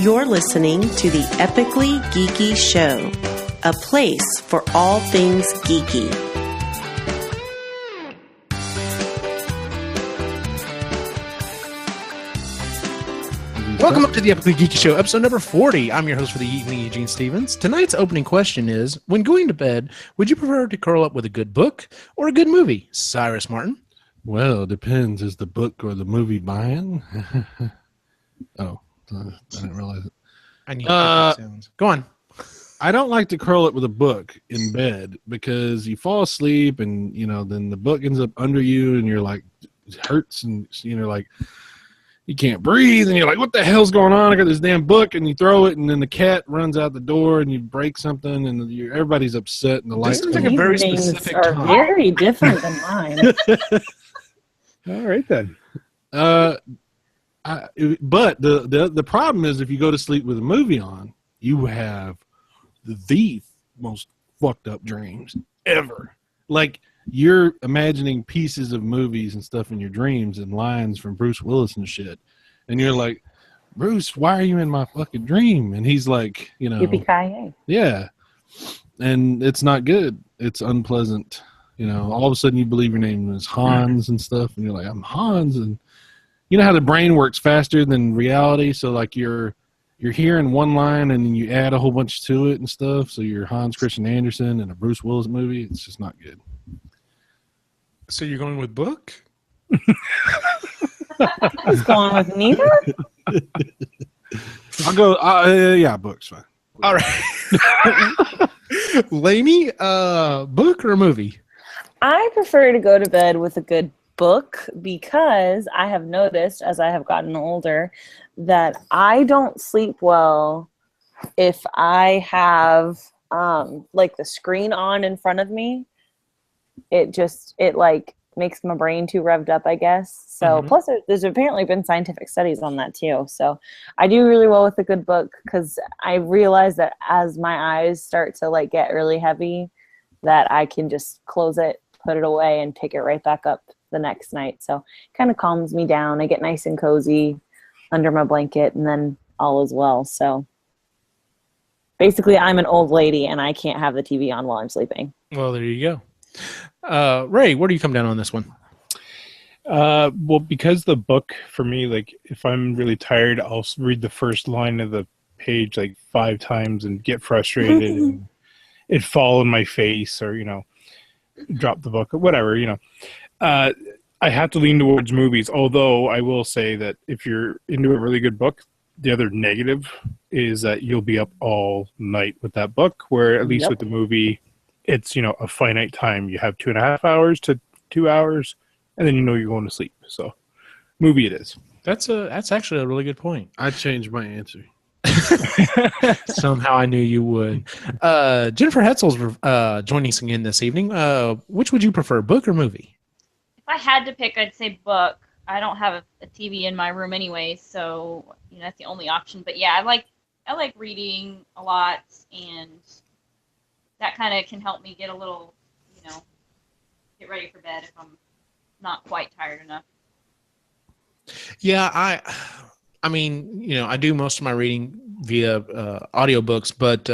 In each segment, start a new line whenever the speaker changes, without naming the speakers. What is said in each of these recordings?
You're listening to the Epically Geeky Show, a place for all things geeky.
Welcome up to the Epically Geeky Show, episode number 40. I'm your host for the evening, Eugene Stevens. Tonight's opening question is, when going to bed, would you prefer to curl up with a good book or a good movie? Cyrus Martin.
Well, it depends. Is the book or the movie buying? Oh, I didn't realize it.
I need sounds. Go on.
I don't like to curl up with a book in bed because you fall asleep and, then the book ends up under you and you're like, it hurts and, like, you can't breathe and you're like, what the hell's going on? I got this damn book, and you throw it and then the cat runs out the door and you break something and everybody's upset and the lights.
This is like a very specific
are
time.
very different than mine.
All right then.
But the problem is if you go to sleep with a movie on, you have the most fucked up dreams ever. Like, you're imagining pieces of movies and stuff in your dreams and lines from Bruce Willis and shit. And you're like, Bruce, why are you in my fucking dream? And he's like,
Yippee-ki-yay.
Yeah. And it's not good. It's unpleasant. All of a sudden you believe your name is Hans and stuff. And you're like, I'm Hans. And you know how the brain works faster than reality. So like you're hearing one line and then you add a whole bunch to it and stuff. So you're Hans Christian Andersen in a Bruce Willis movie. It's just not good.
So you're going with book?
I was going with neither.
I'll go, yeah, book's fine.
All right. Lainey, book or movie?
I prefer to go to bed with a good book because I have noticed as I have gotten older that I don't sleep well if I have like the screen on in front of me. It like makes my brain too revved up, I guess. So plus there's apparently been scientific studies on that too. So I do really well with a good book because I realize that as my eyes start to like get really heavy, that I can just close it, put it away, and pick it right back up the next night. So it kind of calms me down. I get nice and cozy under my blanket, and then all is well. So basically I'm an old lady and I can't have the TV on while I'm sleeping.
Well, there you go. Ray, where do you come down on this one?
Well, because the book for me, like if I'm really tired, I'll read the first line of the page like 5 times and get frustrated and it fall in my face or, drop the book or whatever, I have to lean towards movies, although I will say that if you're into a really good book, the other negative is that you'll be up all night with that book, where at least with the movie, it's, a finite time. You have 2.5 hours to 2 hours, and then you're going to sleep. So, movie it is.
That's actually a really good point.
I changed my answer.
Somehow I knew you would. Jennifer Hetzel's joining us again this evening. Which would you prefer, book or movie?
If I had to pick, I'd say book. I don't have a TV in my room anyway, so that's the only option. But yeah, I like reading a lot, and that kind of can help me get a little, get ready for bed if I'm not quite tired enough.
Yeah, I mean, I do most of my reading via audiobooks, but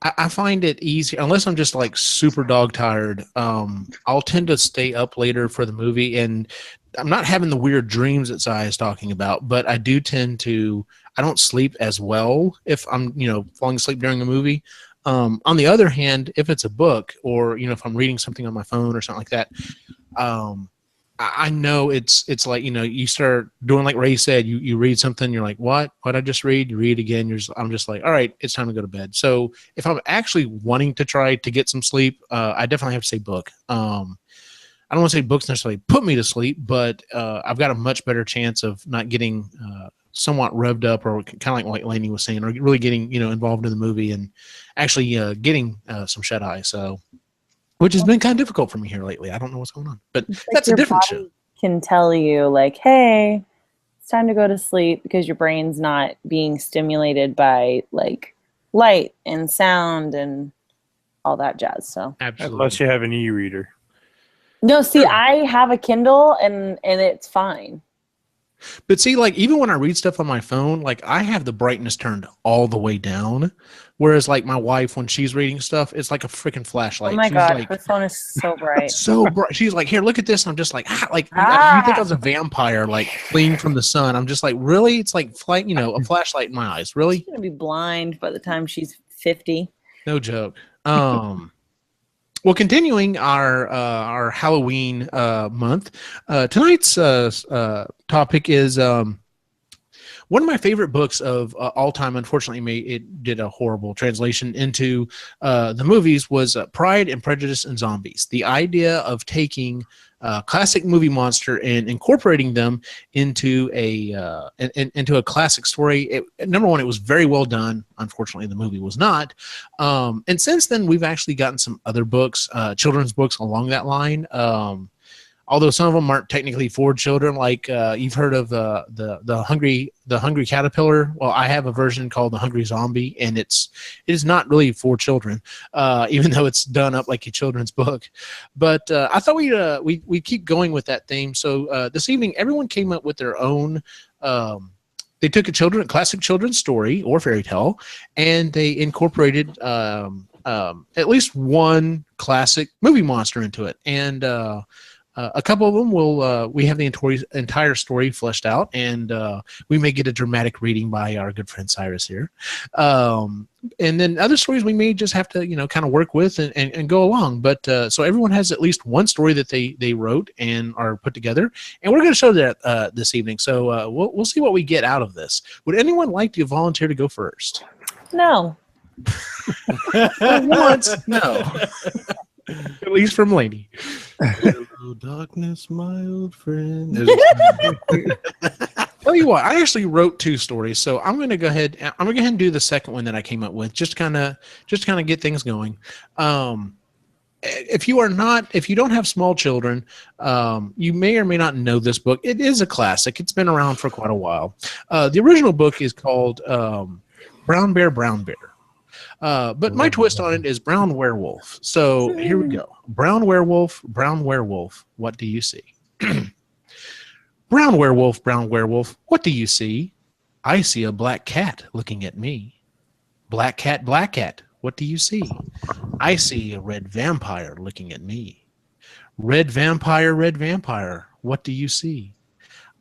I find it easy, unless I'm just like super dog tired, I'll tend to stay up later for the movie, and I'm not having the weird dreams that Sai is talking about, but I do tend to, I don't sleep as well if I'm, falling asleep during a movie. On the other hand, if it's a book or, if I'm reading something on my phone or something like that, I know it's like, you start doing like Ray said, you read something, you're like, what I just read? You read again. I'm just like, all right, it's time to go to bed. So if I'm actually wanting to try to get some sleep, I definitely have to say book. I don't want to say books necessarily put me to sleep, but I've got a much better chance of not getting somewhat revved up, or kind of like what Lainey was saying, or really getting, involved in the movie and actually getting some shut eye. So, which has been kind of difficult for me here lately. I don't know what's going on, but that's a different show.
Can tell you like, hey, it's time to go to sleep because your brain's not being stimulated by like light and sound and all that jazz. So
Absolutely.
Unless you have an e-reader.
No, see, I have a Kindle and it's fine.
But see, like, even when I read stuff on my phone, like, I have the brightness turned all the way down. Whereas, like, my wife, when she's reading stuff, it's like a freaking flashlight.
Oh my
She's
god,
like,
her phone is so bright.
so bright. She's like, here, look at this. And I'm just like, like, you think I was a vampire, like, fleeing from the sun. I'm just like, really? It's like, a flashlight in my eyes. Really?
She's going to be blind by the time she's 50.
No joke. Well, continuing our Halloween month, tonight's topic is one of my favorite books of all time. Unfortunately, it did a horrible translation into the movies. Was Pride and Prejudice and Zombies. The idea of taking classic movie monster and incorporating them into a classic story. Number one, it was very well done. Unfortunately, the movie was not. And since then, we've actually gotten some other books, children's books along that line. Although some of them aren't technically for children, like you've heard of the hungry caterpillar. Well, I have a version called the Hungry Zombie, and it is not really for children, even though it's done up like a children's book. But I thought we keep going with that theme. So this evening, everyone came up with their own. They took a classic children's story or fairy tale, and they incorporated at least one classic movie monster into it, and a couple of them we have the entire story fleshed out, and we may get a dramatic reading by our good friend Cyrus here. And then other stories we may just have to, kind of work with and go along. But so everyone has at least one story that they wrote and are put together, and we're going to show that this evening. So we'll see what we get out of this. Would anyone like to volunteer to go first?
No.
Once, no. At least from Lady.
Hello, darkness, my old friend.
Tell you what, I actually wrote two stories, so I'm going to go ahead and do the second one that I came up with, just kind of get things going. If you don't have small children, you may or may not know this book. It is a classic. It's been around for quite a while. The original book is called Brown Bear, Brown Bear. But my twist on it is brown werewolf. So here we go. Brown werewolf, what do you see? Brown werewolf, what do you see? I see a black cat looking at me. Black cat, what do you see? I see a red vampire looking at me. Red vampire, what do you see?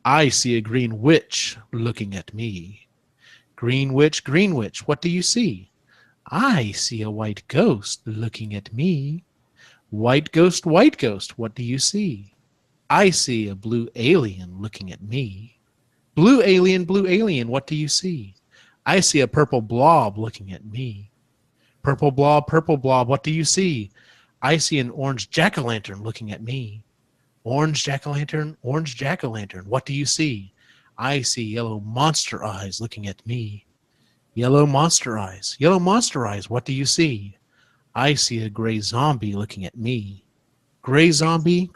I see a green witch looking at me. Green witch, what do you see? I see a white ghost looking at me. White ghost, what do you see? I see a blue alien looking at me. Blue alien, what do you see? I see a purple blob looking at me. Purple blob, what do you see? I see an orange jack-o'-lantern looking at me. Orange jack-o'-lantern, what do you see? I see yellow monster eyes looking at me. Yellow monster eyes, what do you see? I see a gray zombie looking at me. Gray zombie,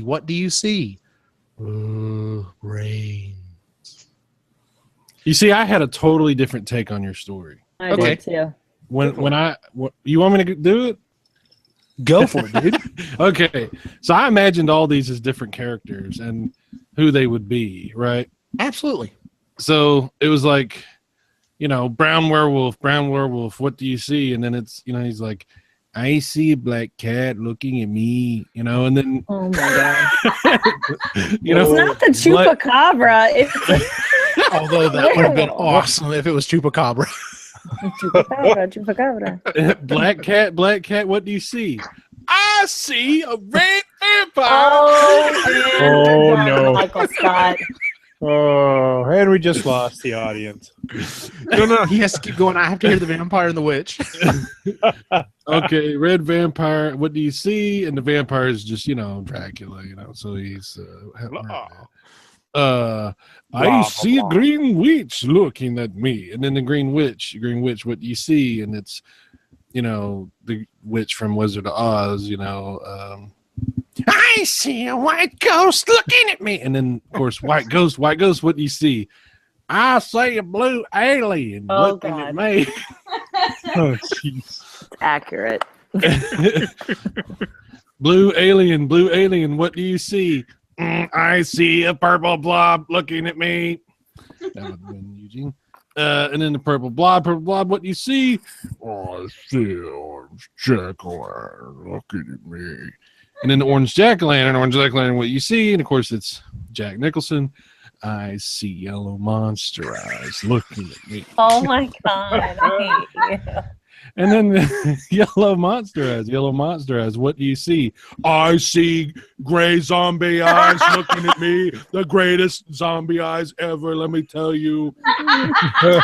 what do you see? Brains.
You see, I had a totally different take on your story.
I did too.
You want me to do it?
Go for it, dude.
Okay, so I imagined all these as different characters and who they would be, right?
Absolutely.
So it was like, brown werewolf, what do you see? And then it's, he's like, I see a black cat looking at me, and then.
Oh my God. It's not the chupacabra.
Although that would have been awesome if it was chupacabra.
Chupacabra.
Black cat, what do you see? I see a red vampire.
Oh
no.
Michael Scott.
Oh, and we just lost the audience.
No, he has to keep going. I have to hear the vampire and the witch.
Okay, red vampire, what do you see? And the vampire is just, Dracula, so he's I see a green witch looking at me. And then the green witch, what do you see? And it's, the witch from Wizard of Oz, I see a white ghost looking at me. And then, of course, white ghost, what do you see? I see a blue alien looking at me.
Oh, jeez.
It's accurate.
Blue alien, what do you see? I see a purple blob looking at me. That would have been Eugene. And then the purple blob, what do you see? Oh, I see orange jack-o'-lantern looking at me. And then the orange jack-o'-lantern, what you see? And of course, it's Jack Nicholson. I see yellow monster eyes looking at me.
Oh my god. I hate you.
And then the yellow monster eyes, what do you see? I see gray zombie eyes looking at me. The greatest zombie eyes ever, let me tell you.
They're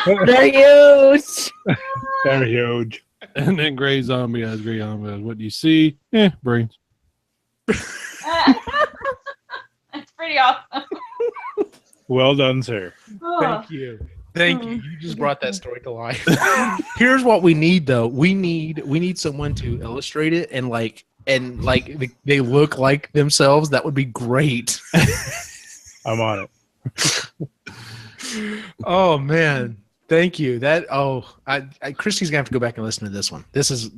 huge.
They're huge.
And then gray zombie eyes, what do you see? Brains.
That's pretty awesome.
Well done, sir.
Thank you. Thank you. You just brought that story to life. Here's what we need, though. We need someone to illustrate it and they look like themselves. That would be great.
I'm on it.
Oh man, thank you. Christy's gonna have to go back and listen to this one. This is.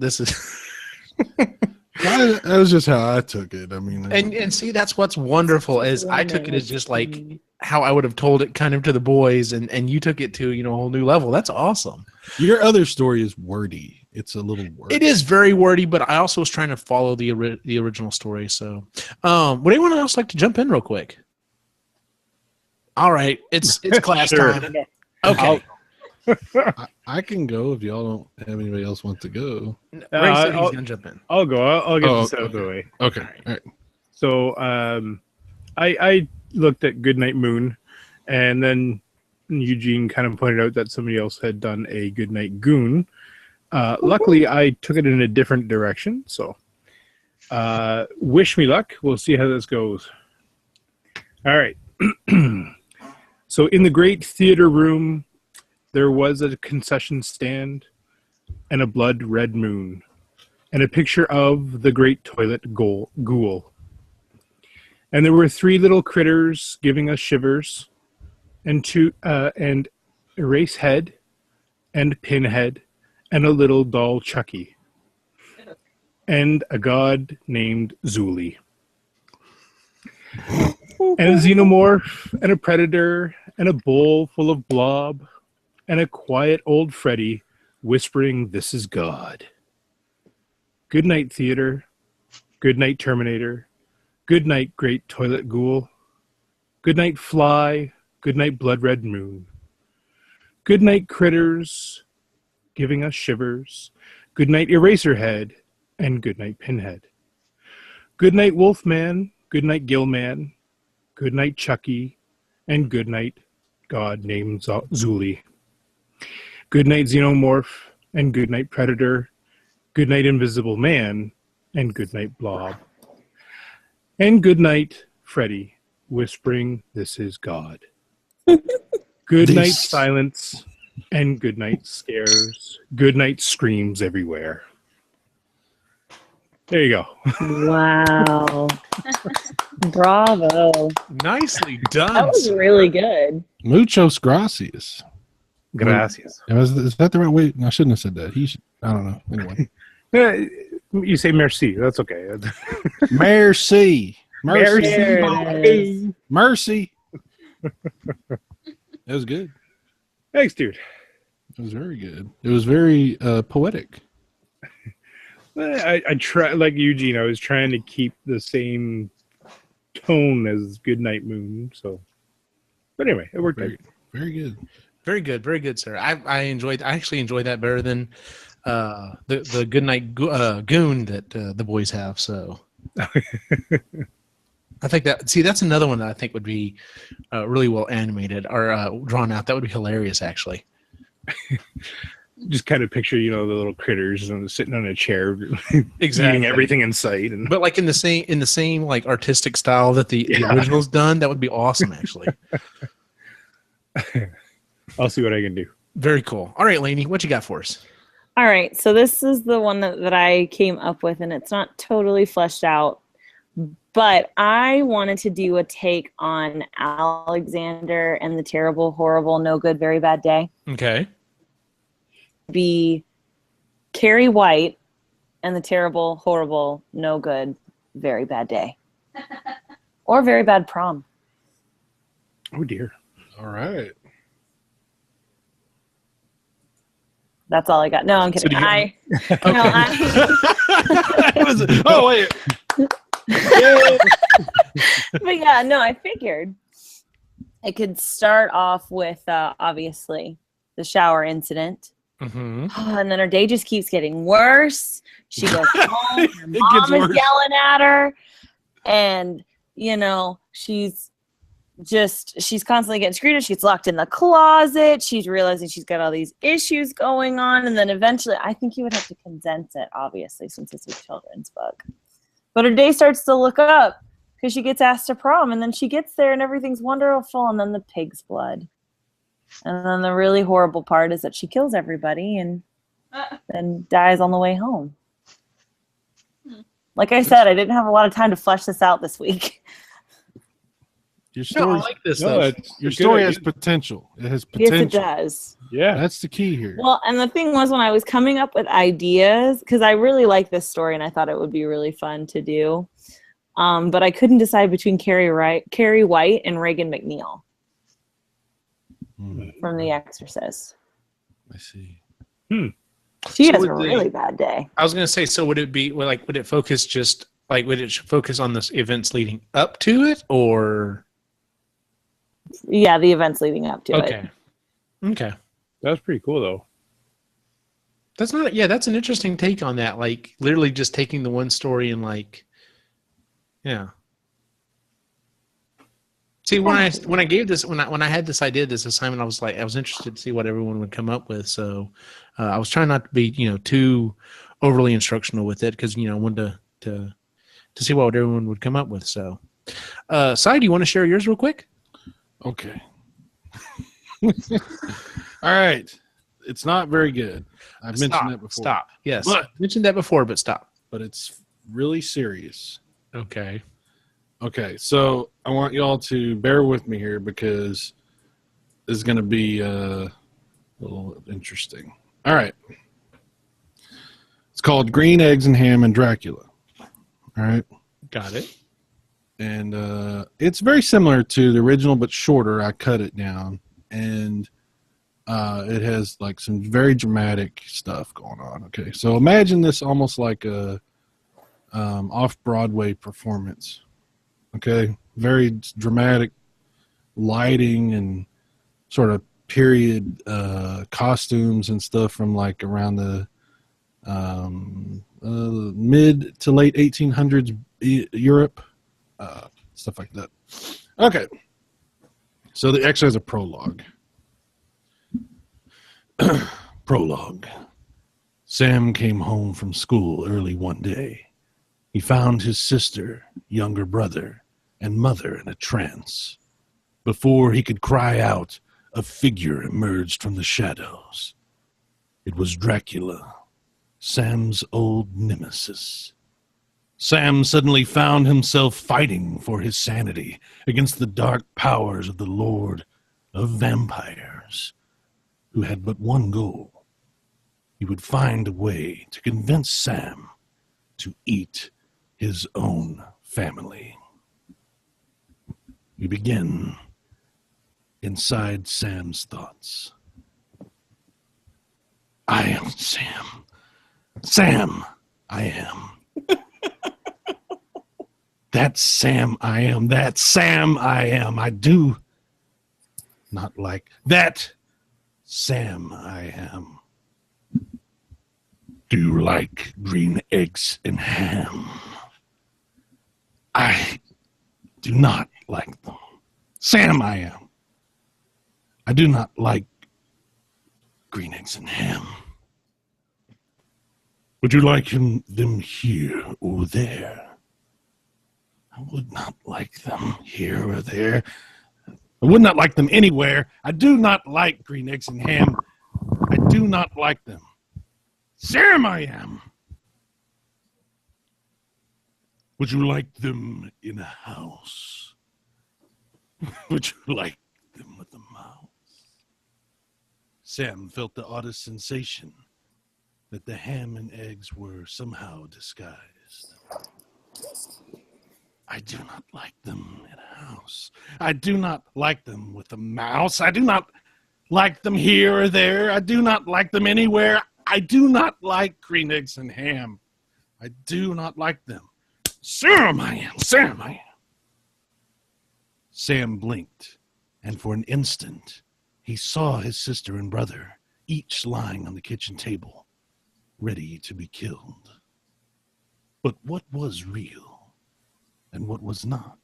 That was just how I took it. I mean,
and see, that's what's wonderful is I took it as just like how I would have told it kind of to the boys, and you took it to a whole new level. That's awesome.
Your other story is wordy. It's a little wordy.
It is very wordy, but I also was trying to follow the original story. So, would anyone else like to jump in real quick? All right, it's class
Sure.
time. Okay.
I can go if y'all don't have anybody else want to go.
Ray said he's gonna jump in.
I'll go. I'll get this out
okay.
of the way.
Okay. All right.
So I looked at Goodnight Moon, and then Eugene kind of pointed out that somebody else had done a Goodnight Goon. Luckily, I took it in a different direction. So wish me luck. We'll see how this goes. All right. So in the great theater room, there was a concession stand and a blood red moon and a picture of the great toilet ghoul. And there were 3 little critters giving us shivers and Erase Head and Pinhead and a little doll Chucky and a god named Zuli. And a xenomorph and a predator and a bowl full of blob and a quiet old Freddy whispering, "This is God." Good night, theater. Good night, Terminator. Good night, great toilet ghoul. Good night, fly. Good night, blood red moon. Good night, critters, giving us shivers. Good night, Eraserhead, and good night, Pinhead. Good night, Wolfman. Good night, Gillman. Good night, Chucky, and good night, God named Zuli. Good night, Xenomorph, and good night, Predator. Good night, Invisible Man, and good night, Blob. And good night, Freddy, whispering, "This is God." Good night, silence, and good night, scares. Good night, screams everywhere. There you go.
Wow. Bravo.
Nicely done.
That was
sir.
really good.
Muchos gracias.
Gracias.
Is that the right way? I shouldn't have said that. I don't know. Anyway.
You say merci. That's okay.
Merci.
There it is.
Mercy. That was good.
Thanks, dude.
It was very good. It was very poetic.
I try, like Eugene, I was trying to keep the same tone as Goodnight Moon. So, but anyway, it worked out.
Very good.
Very good, sir. I actually enjoyed that better than the Goodnight Goon that the boys have. So I think that's another one that I think would be really well animated or drawn out. That would be hilarious, actually.
Just kind of picture, the little critters sitting on a chair,
Exactly.
eating everything in sight,
But like in the same like artistic style that the original's done, that would be awesome, actually.
I'll see what I can do.
Very cool. All right, Lainey, what you got for us?
All right, so this is the one that I came up with, and it's not totally fleshed out, but I wanted to do a take on Alexander and the terrible, horrible, no good, very bad day.
Okay.
Be Carrie White and the terrible, horrible, no good, very bad day. Or very bad prom.
Oh dear.
All right.
That's all I got. No, I'm kidding.
So
I
Oh wait.
but yeah, no, I figured it could start off with obviously the shower incident.
Mm-hmm.
And then her day just keeps getting worse. She goes home, her
It
mom
gets
is
worse.
yelling at her, and she's constantly getting screwed. She's locked in the closet. She's realizing she's got all these issues going on, and then eventually, I think you would have to condense it, obviously, since it's a children's book. But her day starts to look up because she gets asked to prom, and then she gets there, and everything's wonderful, and then the pig's blood. And then the really horrible part is that she kills everybody and then dies on the way home. Like I said, I didn't have a lot of time to flesh this out this week.
Your
No, I
story,
like this
No,
though.
it's
your
a good
story has
idea.
potential. It has
Yes,
potential.
it does.
Yeah.
That's the key here.
Well, and the thing was when I was coming up with ideas, because I really like this story and I thought it would be really fun to do, but I couldn't decide between Carrie White and Reagan McNeil from The Exorcist.
I see.
She
So
has
would
a
the-
really bad day.
I was gonna say, so would it focus just like would it focus on the events leading up to it, or
Yeah, the events leading up to it.
Okay.
That's pretty cool though.
That's an interesting take on that. Like literally just taking the one story and like, yeah. See, when I had this idea, this assignment, I was interested to see what everyone would come up with. So I was trying not to be, too overly instructional with it because, I wanted to see what everyone would come up with. So, Sai, do you want to share yours real quick?
Okay. All right. It's not very good. I've mentioned that before.
Stop. Yes.
But-
Mentioned that before, but stop.
But it's really serious.
Okay.
Okay, so I want y'all to bear with me here because this is going to be a little interesting. All right. It's called Green Eggs and Ham and Dracula. All right.
Got it.
And it's very similar to the original, but shorter. I cut it down. And it has like some very dramatic stuff going on. Okay, so imagine this almost like a off-Broadway performance. Okay, very dramatic lighting and sort of period costumes and stuff from like around the mid to late 1800s Europe, stuff like that. Okay, so the actually has a prologue. Prologue. Sam came home from school early one day. He found his sister, younger brother, and mother in a trance. Before he could cry out, a figure emerged from the shadows. It was Dracula, Sam's old nemesis. Sam suddenly found himself fighting for his sanity against the dark powers of the Lord of Vampires, who had but one goal. He would find a way to convince Sam to eat his own family. We begin inside Sam's thoughts. I am Sam. Sam, I am. That's Sam, I am. That's Sam, I am. I do not like that. Sam, I am. Do you like green eggs and ham? I do not like them. Sam, I am. I do not like green eggs and ham. Would you like them here or there? I would not like them here or there. I would not like them anywhere. I do not like green eggs and ham. I do not like them. Sam, I am. Would you like them in a house? Would you like them with a mouse? Sam felt the oddest sensation that the ham and eggs were somehow disguised. I do not like them in a house. I do not like them with a mouse. I do not like them here or there. I do not like them anywhere. I do not like green eggs and ham. I do not like them. Sam, I am. Sam, I am. Sam blinked, and for an instant, he saw his sister and brother, each lying on the kitchen table, ready to be killed. But what was real, and what was not?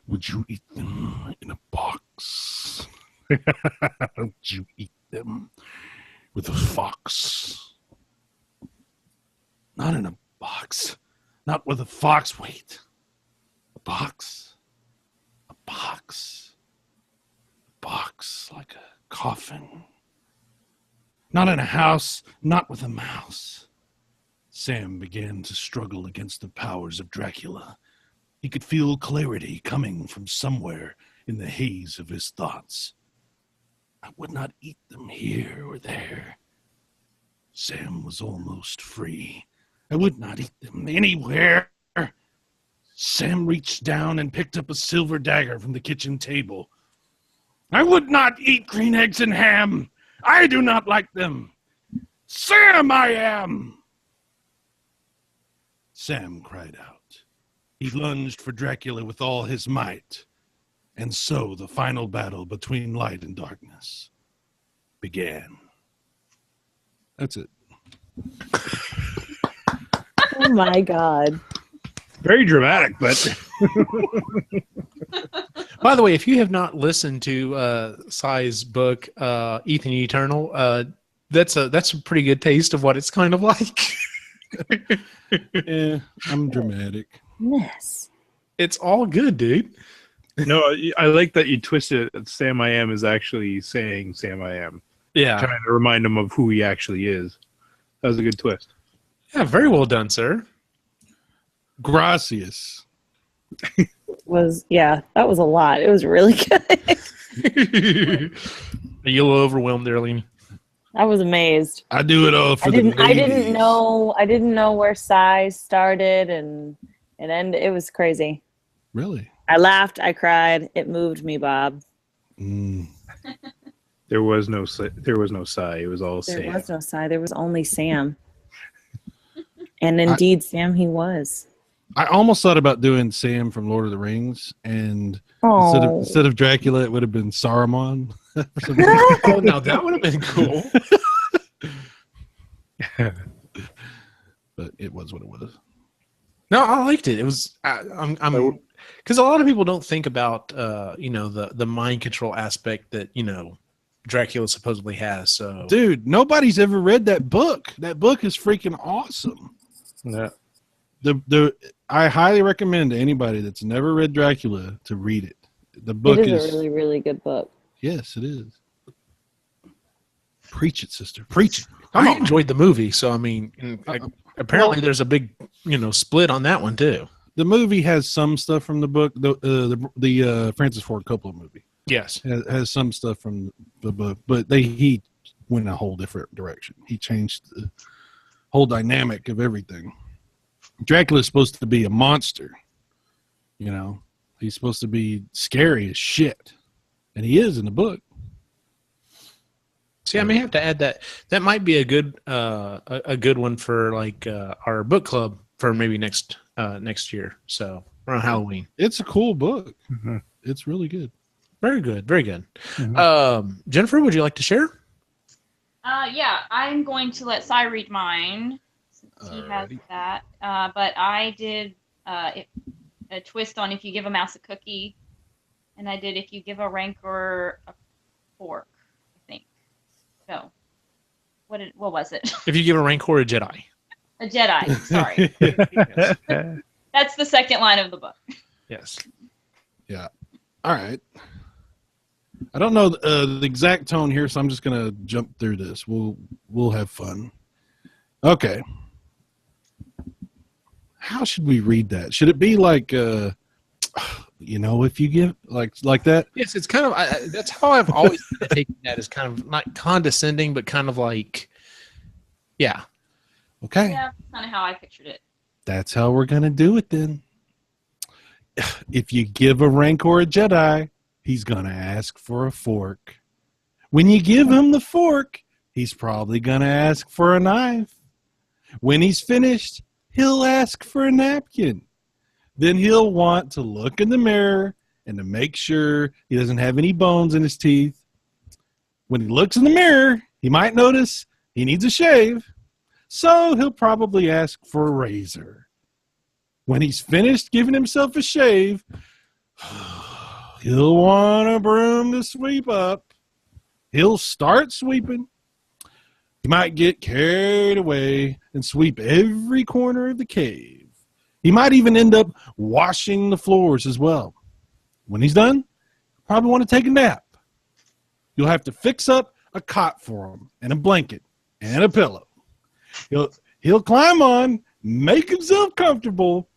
Would you eat them in a box? Would you eat them with a fox? Not in a box. Not with a fox. Wait. A box? A box. A box like a coffin. Not in a house. Not with a mouse. Sam began to struggle against the powers of Dracula. He could feel clarity coming from somewhere in the haze of his thoughts. I would not eat them here or there. Sam was almost free. I would not eat them anywhere. Sam reached down and picked up a silver dagger from the kitchen table. I would not eat green eggs and ham. I do not like them. Sam, I am. Sam cried out. He lunged for Dracula with all his might. And so the final battle between light and darkness began. That's it.
Oh my God.
Very dramatic, but
By the way, if you have not listened to Sai's book, Ethan Eternal, that's a pretty good taste of what it's kind of like.
Yeah, I'm dramatic.
Yes.
It's all good, dude.
no, I like that you twisted it. Sam I am is actually saying Sam I am.
Yeah.
Trying to remind him of who he actually is. That was a good twist.
Yeah, very well done, sir.
Gracias.
That was a lot. It was really good.
Are you a little overwhelmed there, Leanie?
I was amazed.
I do it all for
I didn't
ladies.
know where size started and ended. It was crazy.
Really?
I laughed, I cried. It moved me, Bob.
There was no Sai. It was all
There
Sam.
was no Sai. There was only Sam. And indeed, Sam he was.
I almost thought about doing Sam from Lord of the Rings, and
Oh,
instead of Dracula, it would have been Saruman.
Oh, now that would have been cool.
But it was what it was.
No, I liked it. It was I'm because a lot of people don't think about the mind control aspect that Dracula supposedly has. So,
Dude, nobody's ever read that book. That book is freaking awesome.
Yeah.
I highly recommend to anybody that's never read Dracula to read it. The book
it is a really, really good book.
Yes, it is. Preach it, sister. Preach it.
I enjoyed the movie. So I mean, apparently there's a big split on that one too.
The movie has some stuff from the book. The Francis Ford Coppola movie
Yes.
has some stuff from the book, but he went a whole different direction. He changed the whole dynamic of everything. Dracula's supposed to be a monster. He's supposed to be scary as shit, and he is in the book.
See, I may have to add that. That might be a good one for like our book club for maybe next year. So around Halloween.
It's a cool book.
Mm-hmm.
It's really good.
Very good. Very good.
Mm-hmm.
Jennifer, would you like to share?
Yeah, I'm going to let Sai read mine since he has that. But I did a twist on if you give a mouse a cookie, and I did if you give a Rancor a fork. I think. So, what was it?
If you give a Rancor a Jedi.
A Jedi. Sorry.
Yes.
That's the second line of the book.
Yes.
Yeah. All right. I don't know the exact tone here, so I'm just gonna jump through this. We'll have fun. Okay. How should we read that? Should it be like, if you give like that?
Yes, it's kind of. That's how I've always taken that as kind of not condescending, but kind of like, yeah.
Okay.
Yeah, that's kind of how I pictured it.
That's how we're going to do it then. If you give a Rancor a Jedi, he's going to ask for a fork. When you give him the fork, he's probably going to ask for a knife. When he's finished, he'll ask for a napkin. Then he'll want to look in the mirror and to make sure he doesn't have any bones in his teeth. When he looks in the mirror, he might notice he needs a shave. So he'll probably ask for a razor. When he's finished giving himself a shave, he'll want a broom to sweep up. He'll start sweeping. He might get carried away and sweep every corner of the cave. He might even end up washing the floors as well. When he's done, he'll probably want to take a nap. You'll have to fix up a cot for him and a blanket and a pillow. He'll climb on, make himself comfortable,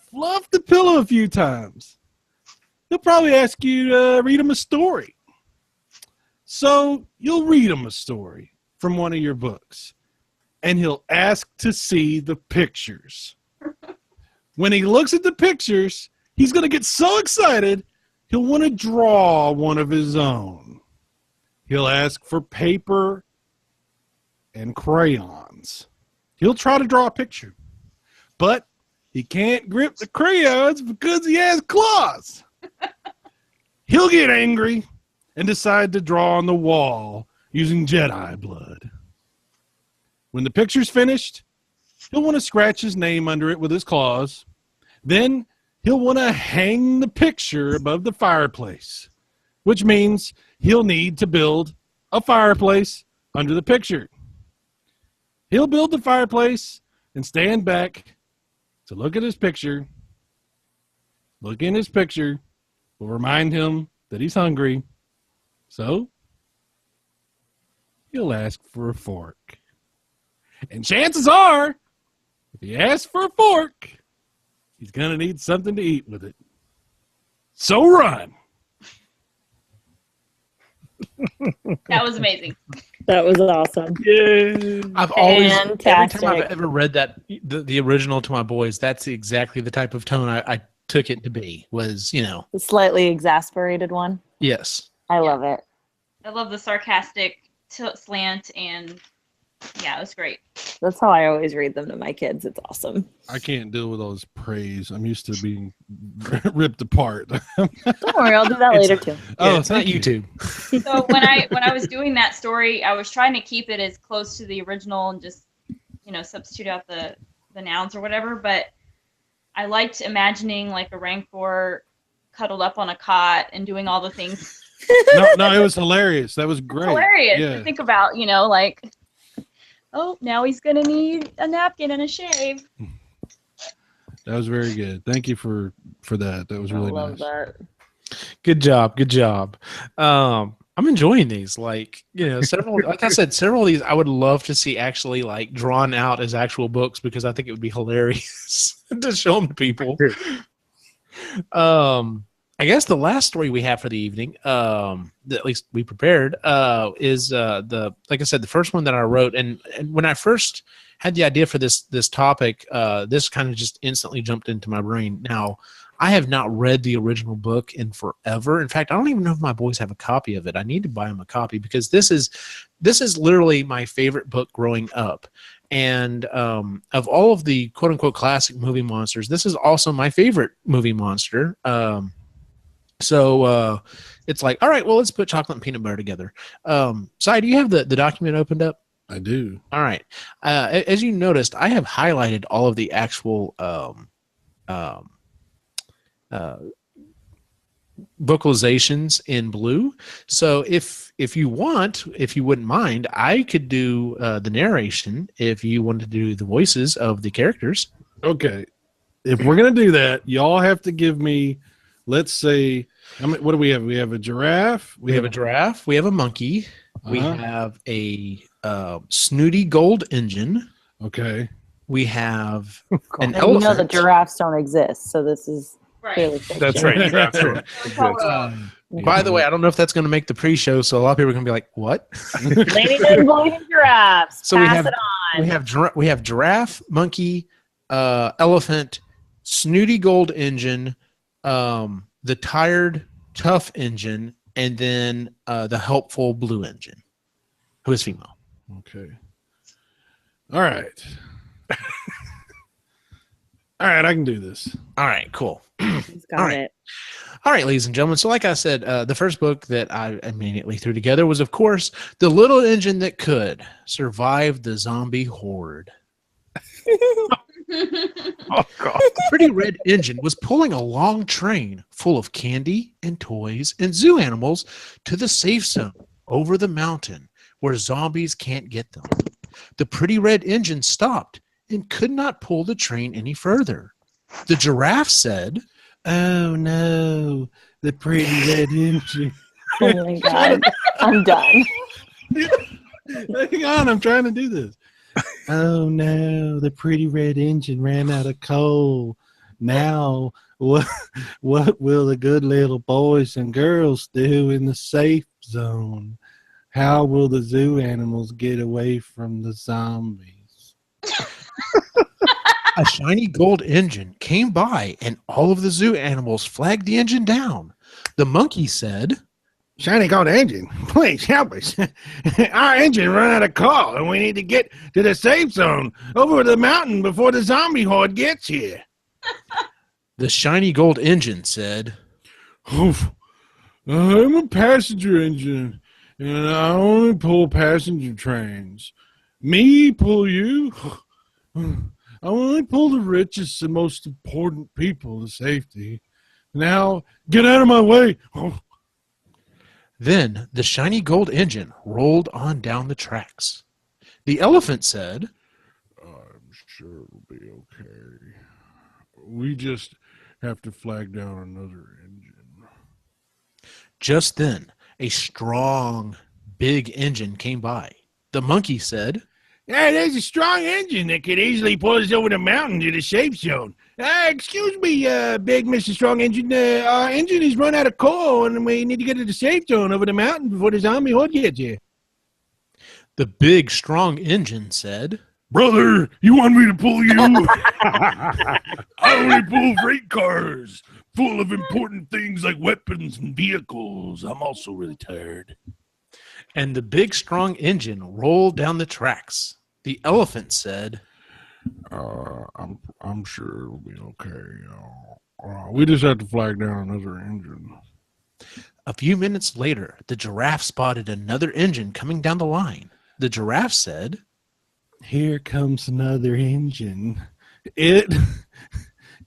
fluff the pillow a few times. He'll probably ask you to read him a story. So you'll read him a story from one of your books, and he'll ask to see the pictures. When he looks at the pictures, he's going to get so excited, he'll want to draw one of his own. He'll ask for paper and crayons. He'll try to draw a picture, but he can't grip the crayons because he has claws. He'll get angry and decide to draw on the wall using Jedi blood. When the picture's finished, he'll want to scratch his name under it with his claws. Then he'll want to hang the picture above the fireplace, which means he'll need to build a fireplace under the picture. He'll build the fireplace and stand back to look at his picture. Look in his picture will remind him that he's hungry. So he'll ask for a fork. And chances are, if he asks for a fork, he's going to need something to eat with it. So run.
That was amazing.
That was awesome.
Yeah.
I've always, every
Fantastic.
time I've ever read that, the original to my boys, that's exactly the type of tone I took it to be, was, you know.
The slightly exasperated one.
Yes.
I love it.
I love the sarcastic slant, and yeah, it was great.
That's how I always read them to my kids. It's awesome.
I can't deal with all this praise. I'm used to being ripped apart.
Don't worry, I'll do that later too.
Oh,
Oh,
it's not
thank you.
YouTube.
So when I was doing that story, I was trying to keep it as close to the original and just, you know, substitute out the nouns or whatever. But I liked imagining like a Rancor cuddled up on a cot and doing all the things.
No, it was hilarious. That was great.
Hilarious
Yeah.
to think about, you know, like, oh, now he's gonna need a napkin and a shave.
That was very good. Thank you for that. That was really
I love
nice.
that.
Good job. Good job. I'm enjoying these. Like, you know, several, like I said, several of these I would love to see actually like drawn out as actual books, because I think it would be hilarious to show them to people. I guess the last story we have for the evening, that at least we prepared, is like I said, the first one that I wrote. And when I first had the idea for this topic, this kind of just instantly jumped into my brain. Now, I have not read the original book in forever. In fact, I don't even know if my boys have a copy of it. I need to buy them a copy, because this is literally my favorite book growing up. And of all of the quote unquote classic movie monsters, this is also my favorite movie monster. So it's like, all right, well, let's put chocolate and peanut butter together. Si, do you have the document opened up?
I do.
All right. As you noticed, I have highlighted all of the actual vocalizations in blue. So if you want, if you wouldn't mind, I could do the narration if you wanted to do the voices of the characters.
Okay. If we're going to do that, y'all have to give me, let's say, what do we have? We have a giraffe.
We have a giraffe. We have a monkey. We
Uh-huh.
have a snooty gold engine.
Okay.
We have an
And you
elephant.
know the giraffes don't exist, so this is clearly
Right.
fiction.
That's right. Giraffes don't
Totally.
By the way, I don't know if that's going to make the pre-show, so a lot of people are going to be like, what?
Ladies and boys and giraffes.
So we
pass
have
it
we have giraffe, monkey, elephant, snooty gold engine, the tired tough engine, and then the helpful blue engine, who is female.
Okay. All right. All right, I can do this.
All right, cool.
He's got
All right.
it.
All right, ladies and gentlemen. So like I said, the first book that I immediately threw together was, of course, The Little Engine That Could Survive the Zombie Horde.
Oh, God.
The Pretty Red Engine was pulling a long train full of candy and toys and zoo animals to the safe zone over the mountain where zombies can't get them. The Pretty Red Engine stopped and could not pull the train any further. The giraffe said,
Oh no, the pretty red engine.
Oh my god. I'm done.
Hang on, I'm trying to do this. Oh no, the pretty red engine ran out of coal. Now, what will the good little boys and girls do in the safe zone? How will the zoo animals get away from the zombies?
a shiny gold engine came by and all of the zoo animals flagged the engine down. The monkey said,
Shiny gold engine, please help us. Our engine ran out of coal and we need to get to the safe zone over the mountain before the zombie horde gets here.
The shiny gold engine said,
Oof, I'm a passenger engine and I only pull passenger trains. Me pull you? I only pull the richest and most important people to safety. Now, get out of my way.
Then the shiny gold engine rolled on down the tracks. The elephant said,
I'm sure it'll be okay. We just have to flag down another engine.
Just then, a strong, big engine came by. The monkey said,
Yeah, there's a strong engine that could easily pull us over the mountain to the safe zone. Excuse me, big Mr. Strong Engine. Our engine has run out of coal, and we need to get to the safe zone over the mountain before the zombie horde gets here.
The big, strong engine said,
Brother, you want me to pull you? I only pull freight cars full of important things like weapons and vehicles. I'm also really tired.
And the big, strong engine rolled down the tracks. The elephant said,
I'm sure it'll be okay. We just have to flag down another engine.
A few minutes later, the giraffe spotted another engine coming down the line. The giraffe said,
Here comes another engine. It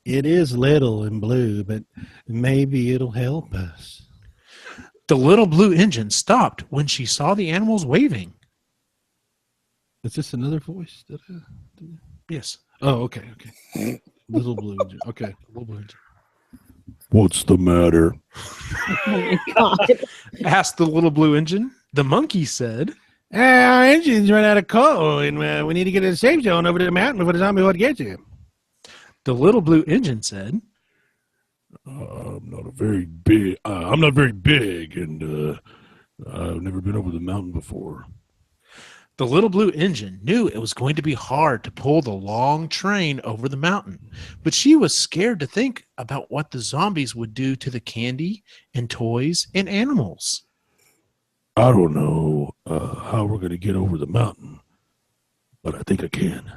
is little and blue, but maybe it'll help us.
The little blue engine stopped when she saw the animals waving.
Is this another voice?
Yes.
Oh, okay. Little blue engine. Okay.
Little blue engine.
What's the matter?
Oh my god.
Asked the little blue engine. The monkey said,
Our engine's run out of coal, and we need to get to the safe zone over to the mountain before the zombie horde gets here.
The little blue engine said,
I'm not very big, and I've never been over the mountain before.
The little blue engine knew it was going to be hard to pull the long train over the mountain, but she was scared to think about what the zombies would do to the candy and toys and animals.
I don't know how we're going to get over the mountain, but I think I can.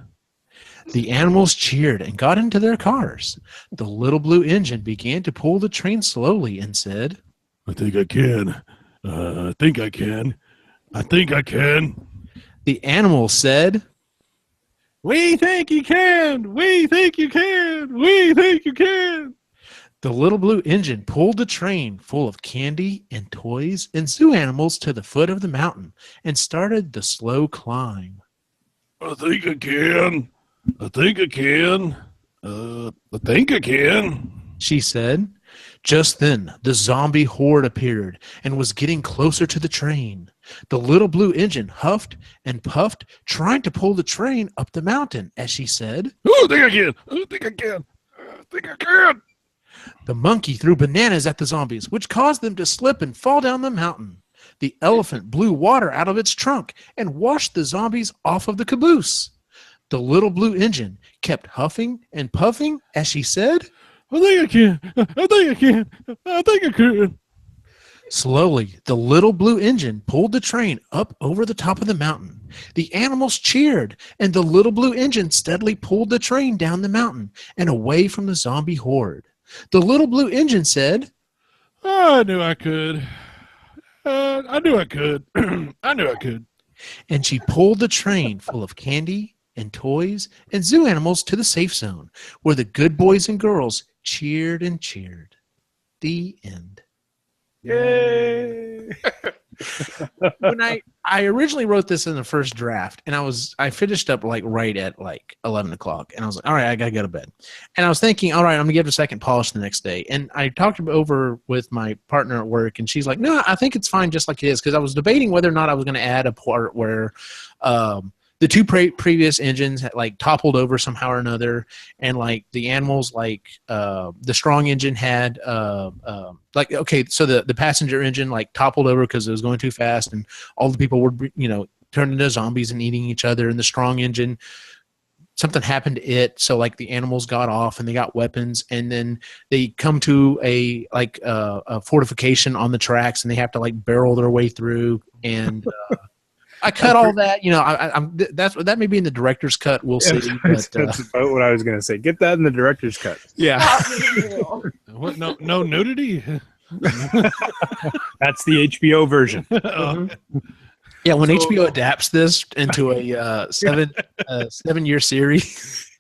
The animals cheered and got into their cars. The little blue engine began to pull the train slowly and said,
I think I can. I think I can. I think I can.
The animals said,
We think you can. We think you can. We think you can.
The little blue engine pulled the train full of candy and toys and zoo animals to the foot of the mountain and started the slow climb.
I think I can. I think I can. I think I can.
She said. Just then, the zombie horde appeared and was getting closer to the train. The little blue engine huffed and puffed, trying to pull the train up the mountain, as she said,
Oh, I think I can. I think I can. I think I can.
The monkey threw bananas at the zombies, which caused them to slip and fall down the mountain. The elephant blew water out of its trunk and washed the zombies off of the caboose. The little blue engine kept huffing and puffing as she said,
I think I can. I think I can. I think I could.
Slowly, the little blue engine pulled the train up over the top of the mountain. The animals cheered, and the little blue engine steadily pulled the train down the mountain and away from the zombie horde. The little blue engine said,
I knew I could. I knew I could. I knew I could.
and she pulled the train full of candy and toys and zoo animals to the safe zone, where the good boys and girls cheered and cheered. The end.
Yay!
When I originally wrote this in the first draft, and I finished up like right at like 11 o'clock, and I was like, all right, I gotta go to bed. And I was thinking, all right, I'm gonna give it a second polish the next day. And I talked over with my partner at work, and she's like, no, I think it's fine just like it is, because I was debating whether or not I was gonna add a part where the two previous engines had like toppled over somehow or another, and like the animals, like the strong engine had like, okay, so the passenger engine like toppled over because it was going too fast, and all the people were, you know, turned into zombies and eating each other. And the strong engine, something happened to it, so like the animals got off and they got weapons, and then they come to a fortification on the tracks, and they have to like barrel their way through. And I cut all that, you know. That may be in the director's cut. We'll see.
That's about what I was going to say. Get that in the director's cut.
Yeah.
What? No nudity.
That's the HBO version.
Yeah, when HBO adapts this into a 7-year series.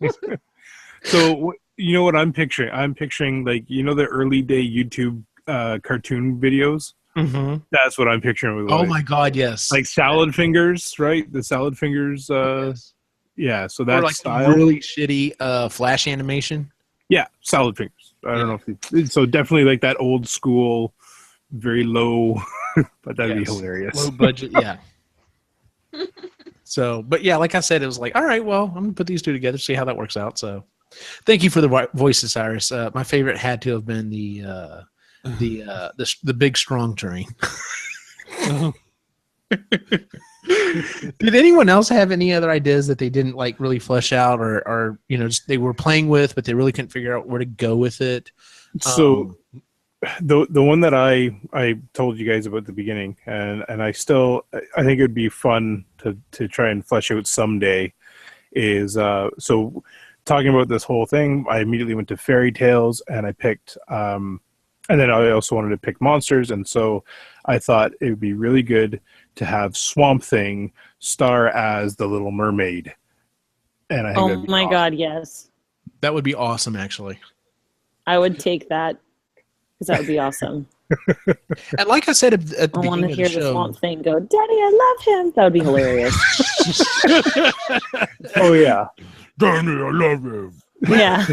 So you know what I'm picturing? I'm picturing, like, you know, the early day YouTube cartoon videos.
Mm-hmm.
That's what I'm picturing. With
Oh my God, yes.
like salad fingers, right? The salad fingers.
Yes.
Yeah. So
Or
that's
like
style.
really shitty Flash animation.
Yeah, salad fingers. I don't know if so. Definitely like that old school, very low, but that'd be hilarious.
Low budget, yeah. So, but yeah, like I said, it was like, all right, well, I'm gonna put these two together, see how that works out. So, thank you for the voices, Cyrus. My favorite had to have been the big strong train. Did anyone else have any other ideas that they didn't like really flesh out, or you know, just they were playing with, but they really couldn't figure out where to go with it?
So the one that I told you guys about at the beginning, and I think it would be fun to try and flesh out someday, is so talking about this whole thing, I immediately went to fairy tales, and I picked and then I also wanted to pick monsters, and so I thought it would be really good to have Swamp Thing star as the Little Mermaid. And I think
Oh my God, yes.
That would be awesome, actually.
I would take that because that would be awesome.
And like I said at the
I
beginning
want to
of
hear
the
the
show,
Swamp Thing go, Daddy, I love him. That would be hilarious.
Oh yeah.
Danny, I love you.
Yeah.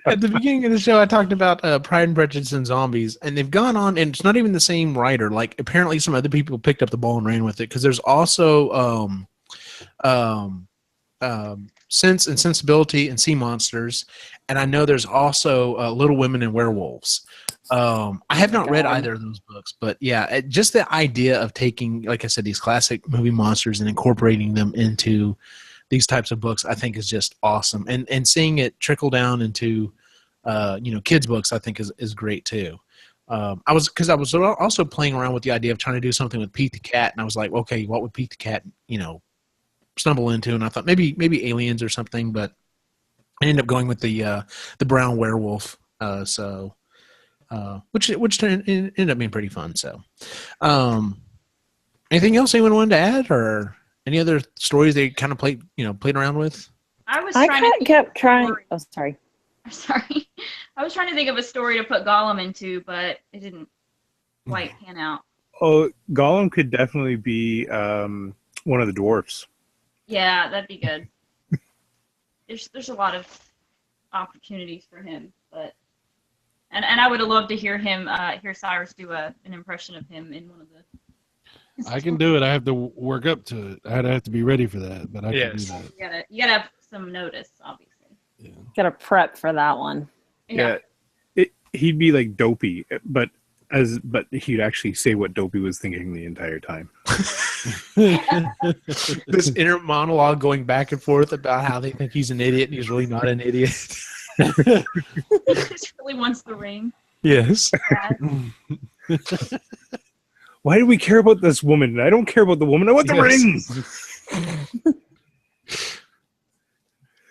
at the beginning of the show, I talked about Pride and Prejudice and Zombies, and they've gone on, and it's not even the same writer. Like, apparently some other people picked up the ball and ran with it, because there's also Sense and Sensibility and Sea Monsters, and I know there's also Little Women and Werewolves. I have not read either of those books, but yeah, just the idea of taking, like I said, these classic movie monsters and incorporating them into these types of books, I think is just awesome. And seeing it trickle down into, kids' books, I think is great too. I was also playing around with the idea of trying to do something with Pete the Cat, and I was like, okay, what would Pete the Cat, stumble into? And I thought maybe aliens or something, but I ended up going with the brown werewolf. Which ended up being pretty fun. So, anything else anyone wanted to add, or any other stories they kind of played around with?
I kept trying. Oh, sorry.
Sorry. I was trying to think of a story to put Gollum into, but it didn't quite pan out.
Oh, Gollum could definitely be one of the dwarfs.
Yeah, that'd be good. There's a lot of opportunities for him, but and I would have loved to hear Cyrus do an impression of him in one of the.
I can do it. I have to work up to it. I'd have to be ready for that, but I can do that.
You gotta have some notice, obviously.
Yeah.
Gotta prep for that one.
Yeah. He'd be like Dopey, but But he'd actually say what Dopey was thinking the entire time.
This inner monologue going back and forth about how they think he's an idiot and he's really not an idiot.
He just really wants the ring.
Yes.
Yeah.
Why do we care about this woman? I don't care about the woman. I want the ring.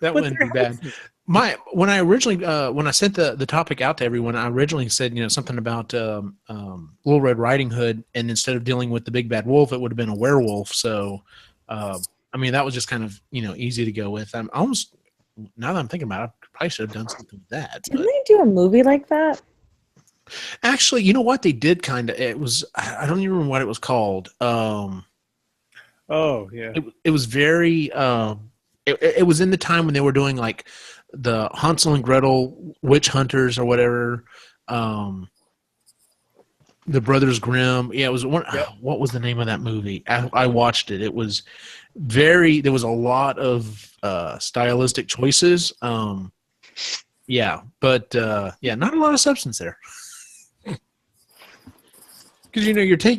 That wouldn't be bad. When I originally when I sent the topic out to everyone, I originally said something about Little Red Riding Hood, and instead of dealing with the big bad wolf, it would have been a werewolf. So, I mean, that was just kind of easy to go with. I'm almost, now that I'm thinking about it, I probably should have done something with that.
Didn't they do a movie like that?
Actually, you know what they did? Kind of. It was, I don't even remember what it was called.
Oh yeah.
It was very. It was in the time when they were doing like the Hansel and Gretel witch hunters or whatever. The Brothers Grimm. Yeah, it was one.
Yep.
What was the name of that movie? I watched it. It was very. There was a lot of stylistic choices. Yeah, but not a lot of substance there. Because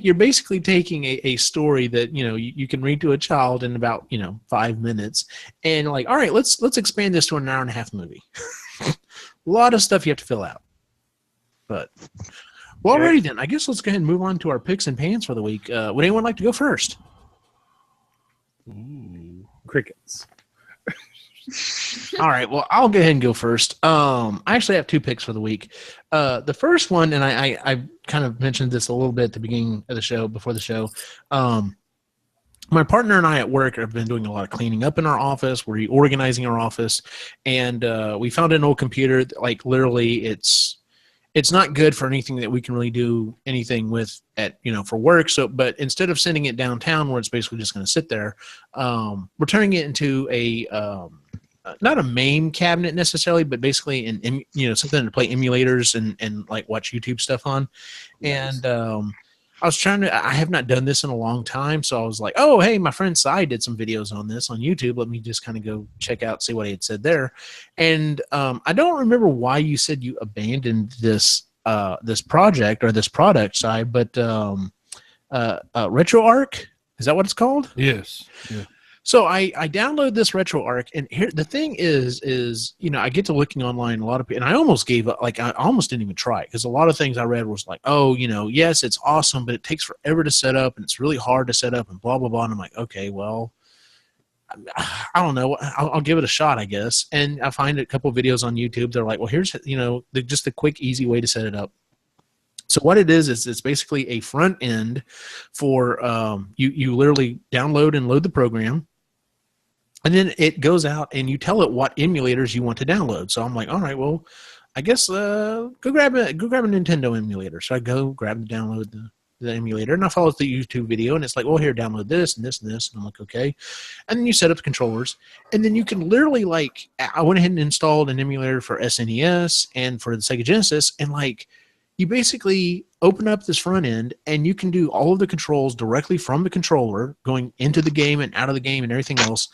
you're basically taking a story that you can read to a child in about 5 minutes, and like, all right, let's expand this to an hour and a half movie. A lot of stuff you have to fill out. But alrighty then, I guess let's go ahead and move on to our picks and pans for the week. Would anyone like to go first?
Ooh, crickets.
All right, well, I'll go ahead and go first. I actually have 2 picks for the week. The first one, and I kind of mentioned this a little bit at the beginning of the show, before the show. My partner and I at work have been doing a lot of cleaning up in our office. We're reorganizing our office, and we found an old computer that, like, literally it's not good for anything that we can really do anything with for work. So, but instead of sending it downtown where it's basically just going to sit there, we're turning it into a not a MAME cabinet necessarily, but basically something to play emulators and like watch YouTube stuff on. And I have not done this in a long time, so I was like, oh, hey, my friend Cy did some videos on this on YouTube. Let me just kind of go check out, see what he had said there. And I don't remember why you said you abandoned this project or this product, Cy, but RetroArch, is that what it's called?
Yes. Yeah.
So I download this RetroArch, and here the thing is I get to looking online a lot of people, and I almost gave up. Like, I almost didn't even try it because a lot of things I read was like, oh, yes, it's awesome, but it takes forever to set up, and it's really hard to set up, and blah blah blah. And I'm like, okay, well, I don't know. I'll give it a shot, I guess. And I find a couple of videos on YouTube. They're like, well, here's just a quick, easy way to set it up. So what it is it's basically a front end for you literally download and load the program. And then it goes out and you tell it what emulators you want to download. So I'm like, all right, well, I guess go grab a Nintendo emulator. So I go download the emulator, and I follow the YouTube video, and it's like, well, here, download this and this and this. And I'm like, okay. And then you set up the controllers, and then you can literally, like, I went ahead and installed an emulator for SNES and for the Sega Genesis, and like, you basically open up this front end, and you can do all of the controls directly from the controller, going into the game and out of the game and everything else.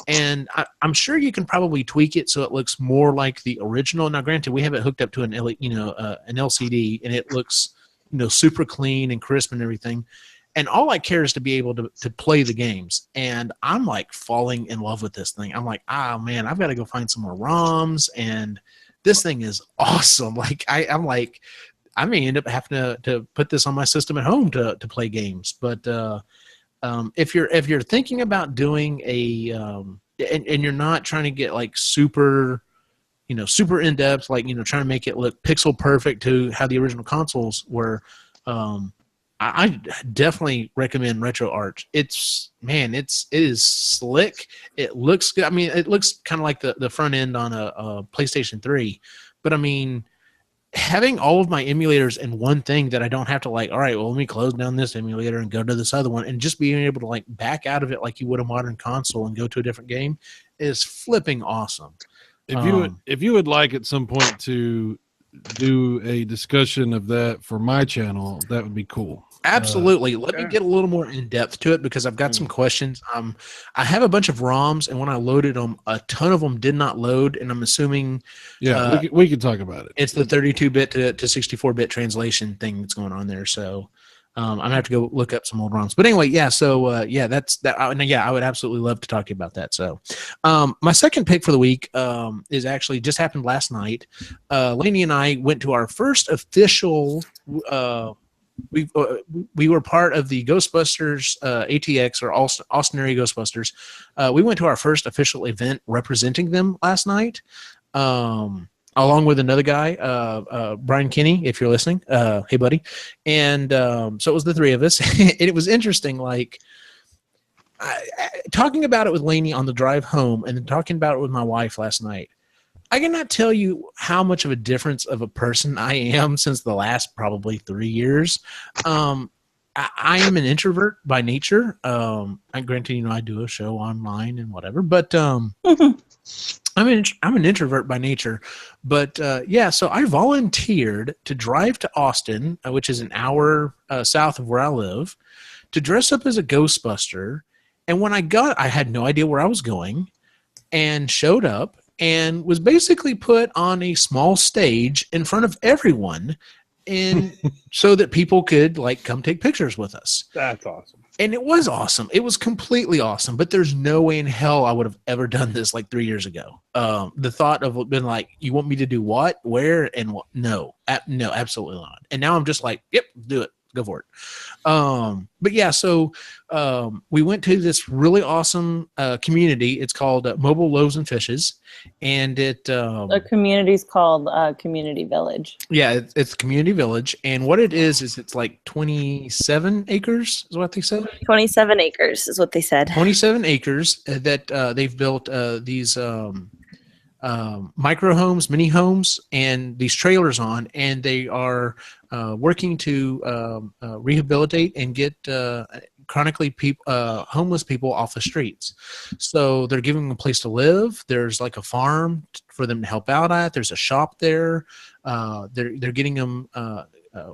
And I'm sure you can probably tweak it so it looks more like the original. Now, granted, we have it hooked up to an LCD, and it looks super clean and crisp and everything. And all I care is to be able to play the games. And I'm like falling in love with this thing. I'm like, oh man, I've got to go find some more ROMs, and this thing is awesome. Like I'm like, I may end up having to put this on my system at home to play games. But if you're thinking about doing and you're not trying to get like super in depth, like trying to make it look pixel perfect to how the original consoles were, I definitely recommend RetroArch. It is slick. It looks good. I mean, it looks kind of like the front end on a PlayStation 3, but I mean, having all of my emulators in one thing that I don't have to like, all right, well, let me close down this emulator and go to this other one, and just being able to like back out of it like you would a modern console and go to a different game is flipping awesome.
If you would like at some point to do a discussion of that for my channel, that would be cool.
Absolutely. Let me get a little more in depth to it because I've got some questions. I have a bunch of ROMs, and when I loaded them, a ton of them did not load, and I'm assuming
we can talk about it.
it's the 32-bit to 64-bit translation thing that's going on there. So I'm gonna have to go look up some old ROMs. But anyway, yeah. So that's that. I would absolutely love to talk to you about that. So my second pick for the week is actually just happened last night. Lainey and I went to our first official. We were part of the Ghostbusters ATX or Austin area Ghostbusters. We went to our first official event representing them last night, along with another guy, Brian Kinney, if you're listening. Hey, buddy. And so it was the three of us. And it was interesting, like talking about it with Lainey on the drive home and then talking about it with my wife last night. I cannot tell you how much of a difference of a person I am since the last probably 3 years. I am an introvert by nature. Granted, I do a show online and whatever, but I'm an introvert by nature. But so I volunteered to drive to Austin, which is an hour south of where I live, to dress up as a Ghostbuster. And when I had no idea where I was going, and showed up. And was basically put on a small stage in front of everyone, and so that people could come take pictures with us.
That's awesome.
And it was awesome. It was completely awesome. But there's no way in hell I would have ever done this 3 years ago. The thought of being like, you want me to do what, where, and what? No, absolutely not. And now I'm just like, yep, do it. Go for it. But yeah, so we went to this really awesome community. It's called Mobile Loaves and Fishes, and
the community's called Community Village.
Yeah, it's Community Village, and what it is it's 27 acres is what they said.
27 acres is what they said.
27 acres that they've built these micro homes, mini homes, and these trailers on, and they are working to rehabilitate and get chronically homeless people off the streets. So they're giving them a place to live. There's a farm for them to help out at. There's a shop there. They're getting them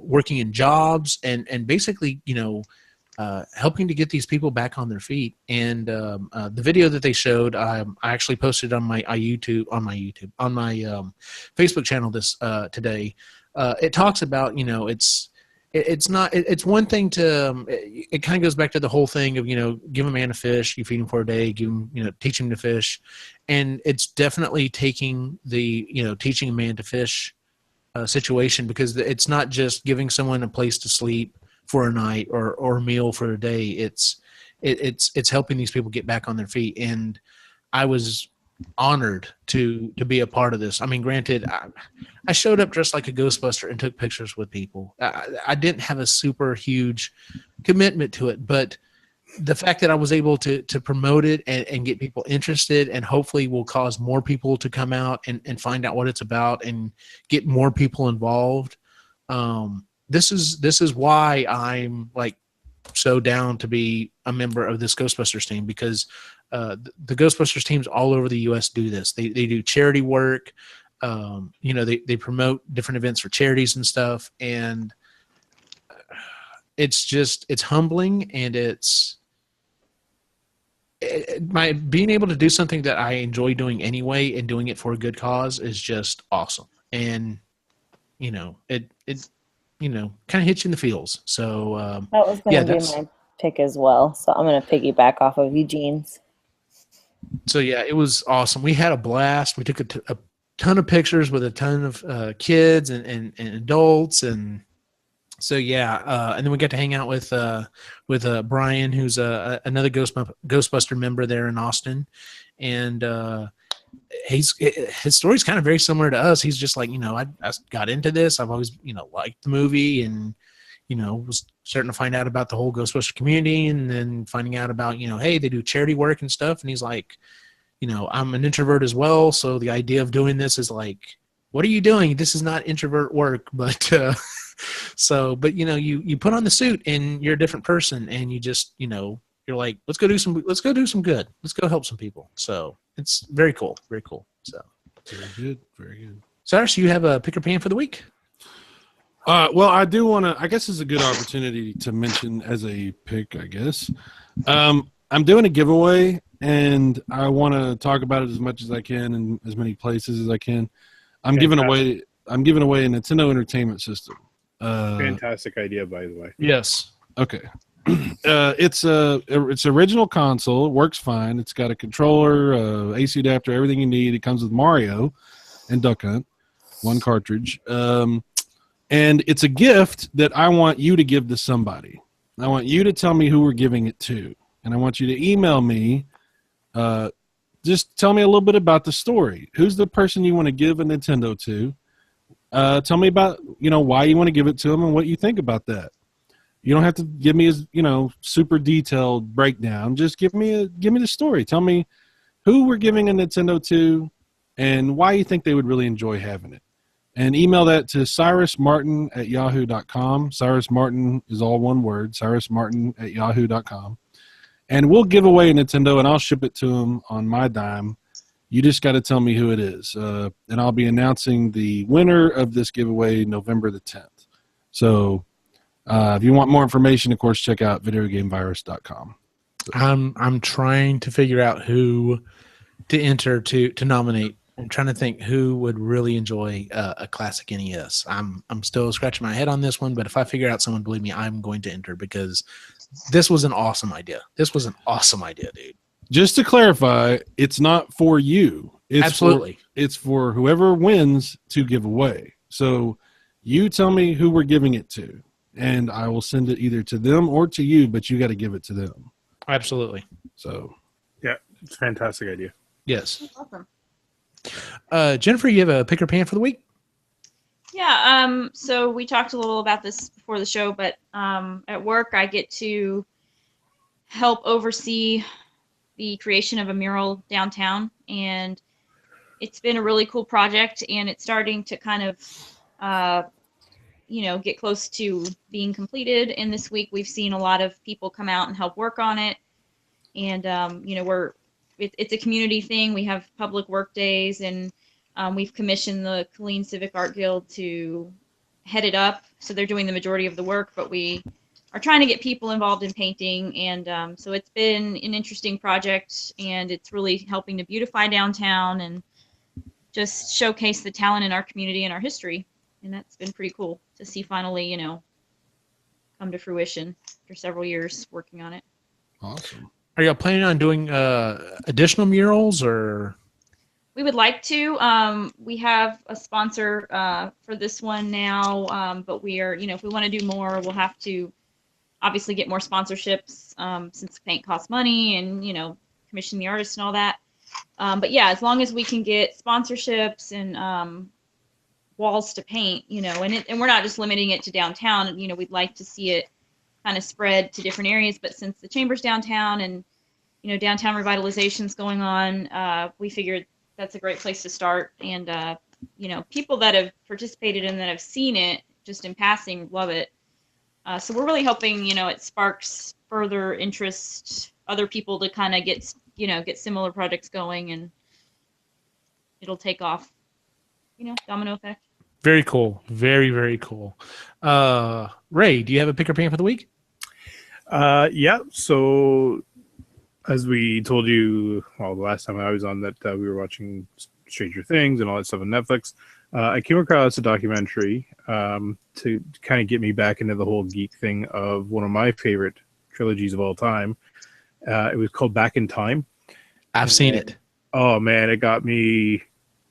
working in jobs and basically, helping to get these people back on their feet. And the video that they showed, I actually posted on my Facebook channel this today. It talks about, it's one thing to, it kind of goes back to the whole thing of, give a man a fish, you feed him for a day, give him, teach him to fish. And it's definitely taking the, teaching a man to fish situation, because it's not just giving someone a place to sleep for a night or a meal for a day. It's helping these people get back on their feet. And I was honored to be a part of this. I mean, granted, I showed up dressed like a Ghostbuster and took pictures with people. I didn't have a super huge commitment to it, but the fact that I was able to promote it and get people interested, and hopefully will cause more people to come out and find out what it's about and get more people involved. This is why I'm so down to be a member of this Ghostbusters team, because the Ghostbusters teams all over the U.S. do this. They do charity work. They promote different events for charities and stuff. And it's humbling, and being able to do something that I enjoy doing anyway and doing it for a good cause is just awesome. And, it kind of hits you in the feels. So
that was going to be my pick as well. So I'm going to piggyback off of Eugene's.
So yeah, it was awesome. We had a blast. We took a ton of pictures with a ton of kids and adults, and so yeah. And then we got to hang out with Brian, who's another Ghostbuster member there in Austin, and his story's kind of very similar to us. He's just like, I got into this. I've always, liked the movie, and, was starting to find out about the whole Ghostbuster community, and then finding out about, hey, they do charity work and stuff. And he's like, I'm an introvert as well. So the idea of doing this is like, what are you doing? This is not introvert work, but, but you put on the suit and you're a different person, and you just, you're like, let's go do some good. Let's go help some people. So it's very cool. Very cool. So
very good. Very good.
Cyrus, you have a pick or pan for the week?
Well, I do want to. I guess it's a good opportunity to mention as a pick. I guess I'm doing a giveaway, and I want to talk about it as much as I can in as many places as I can. I'm giving away a Nintendo Entertainment System.
Fantastic idea, by the way.
Yes.
Okay. It's original console. It works fine. It's got a controller, AC adapter, everything you need. It comes with Mario and Duck Hunt, one cartridge. And it's a gift that I want you to give to somebody. I want you to tell me who we're giving it to. And I want you to email me. Just tell me a little bit about the story. Who's the person you want to give a Nintendo to? Tell me about, why you want to give it to them and what you think about that. You don't have to give me a, super detailed breakdown. Just give me the story. Tell me who we're giving a Nintendo to and why you think they would really enjoy having it. And email that to cyrusmartin@yahoo.com. Cyrus Martin is all one word, cyrusmartin@yahoo.com. And we'll give away a Nintendo, and I'll ship it to them on my dime. You just got to tell me who it is. And I'll be announcing the winner of this giveaway November the 10th. So if you want more information, of course, check out videogamevirus.com.
I'm trying to figure out who to enter to nominate. I'm trying to think who would really enjoy a classic NES. I'm still scratching my head on this one, but if I figure out someone, believe me, I'm going to enter because this was an awesome idea. This was an awesome idea, dude.
Just to clarify, it's not for you. It's
Absolutely.
It's for whoever wins to give away. So you tell me who we're giving it to, and I will send it either to them or to you, but you got to give it to them.
Absolutely.
So,
yeah, it's a fantastic idea.
Yes.
That's awesome.
Jennifer, you have a pick or pan for the week?
Yeah, so we talked a little about this before the show, but at work I get to help oversee the creation of a mural downtown, and it's been a really cool project, and it's starting to kind of get close to being completed. And this week we've seen a lot of people come out and help work on it, and it's a community thing. We have public work days, and we've commissioned the Killeen Civic Art Guild to head it up. So they're doing the majority of the work, but we are trying to get people involved in painting. And so it's been an interesting project, and it's really helping to beautify downtown and just showcase the talent in our community and our history. And that's been pretty cool to see finally, come to fruition after several years working on it.
awesome.
Are y'all planning on doing additional murals or?
We would like to. We have a sponsor for this one now, but we are, if we want to do more, we'll have to obviously get more sponsorships since paint costs money and, commission the artists and all that. But yeah, as long as we can get sponsorships and walls to paint, and we're not just limiting it to downtown, we'd like to see it kind of spread to different areas. But since the chamber's downtown and, downtown revitalization's going on, we figured that's a great place to start. And, people that have participated and that have seen it just in passing love it. So we're really hoping, it sparks further interest, other people to kind of get similar projects going, and it'll take off, domino effect.
Very cool. Very, very cool. Ray, do you have a pick or pan for the week?
Yeah. So as we told you, the last time I was on that we were watching Stranger Things and all that stuff on Netflix, I came across a documentary to kind of get me back into the whole geek thing of one of my favorite trilogies of all time. It was called Back in Time.
I've seen it.
Oh man, it got me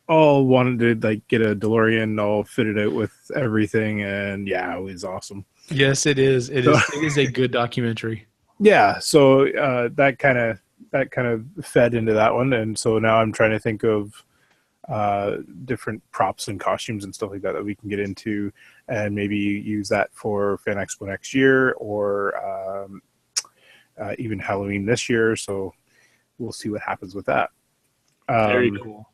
all wanted to get a DeLorean all fitted out with everything, and yeah, it was awesome.
Yes, it is. It is a good documentary.
Yeah, so that kind of fed into that one, and so now I'm trying to think of different props and costumes and stuff like that we can get into, and maybe use that for Fan Expo next year, or even Halloween this year. So we'll see what happens with that.
Very cool.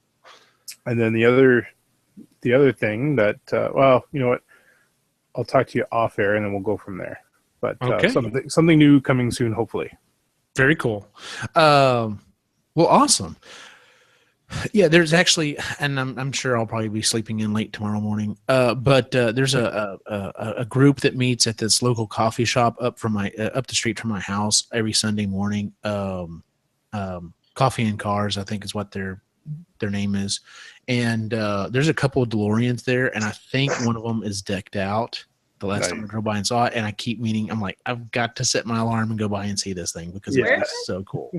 And then the other thing that you know what, I'll talk to you off air, and then we'll go from there. But
okay.
Something new coming soon, hopefully.
Very cool. Well, awesome. Yeah, there's actually, and I'm sure I'll probably be sleeping in late tomorrow morning. But there's a group that meets at this local coffee shop up the street from my house every Sunday morning. Coffee and Cars, I think, is what their name is. And there's a couple of DeLoreans there, and I think one of them is decked out. The last time I drove by and saw it, and I keep meaning, I'm like, I've got to set my alarm and go by and see this thing because it's so cool.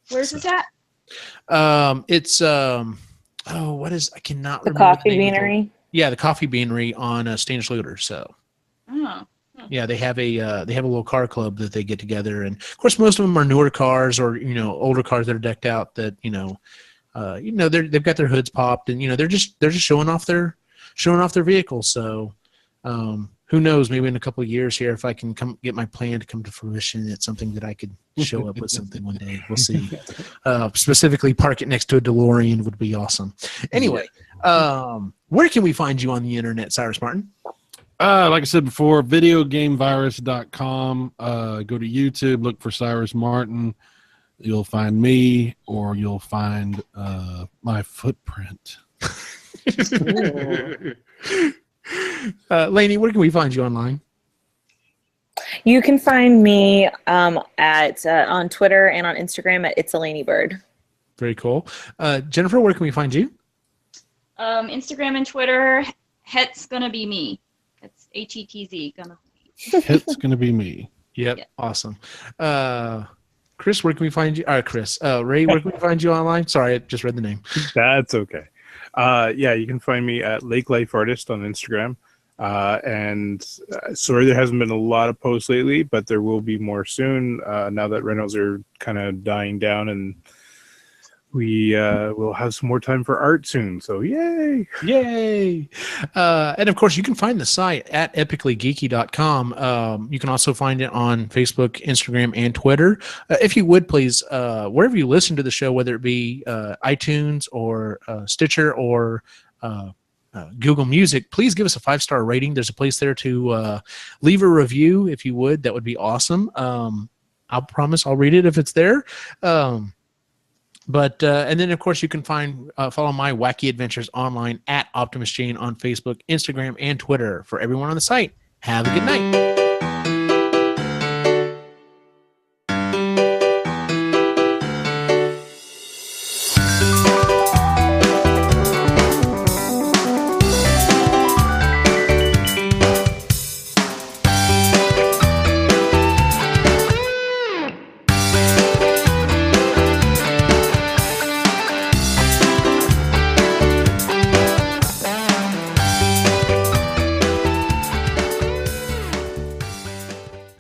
Where's this at?
It's what is, I cannot
The
remember
Coffee
the name
Beanery.
the Coffee Beanery on Stan Schluter. So yeah, they have a little car club that they get together, and of course most of them are newer cars or older cars that are decked out that they've got their hoods popped, and they're just showing off their vehicles. So who knows, maybe in a couple of years here, if I can get my plan to come to fruition, it's something that I could show up with something one day. We'll see. Specifically, park it next to a DeLorean would be awesome. Anyway, where can we find you on the internet, Cyrus Martin?
Like I said before, videogamevirus.com. Go to YouTube, look for Cyrus Martin. You'll find me, or you'll find my footprint.
Lainey, where can we find you online?
You can find me on Twitter and on Instagram at It's a Lainey Bird.
Very cool. Jennifer, where can we find you?
Instagram and Twitter. Het's gonna be me. That's HETZ.
It's gonna be me.
Yep. Awesome. Chris, where can we find you? Chris. Ray, where can we find you online? Sorry, I just read the name.
That's okay. You can find me at Lake Life Artist on Instagram. Sorry there hasn't been a lot of posts lately, but there will be more soon now that rentals are kind of dying down, and we will have some more time for art soon. So yay! And of course, you can find the site at epicallygeeky.com. You can also find it on Facebook, Instagram, and Twitter. If you would, please, wherever you listen to the show, whether it be iTunes or Stitcher or Google Music, please give us a 5-star rating. There's a place there to leave a review if you would. That would be awesome. I'll promise I'll read it if it's there. And then, of course, you can follow my wacky adventures online at Optimus Jane on Facebook, Instagram, and Twitter. For everyone on the site, have a good night.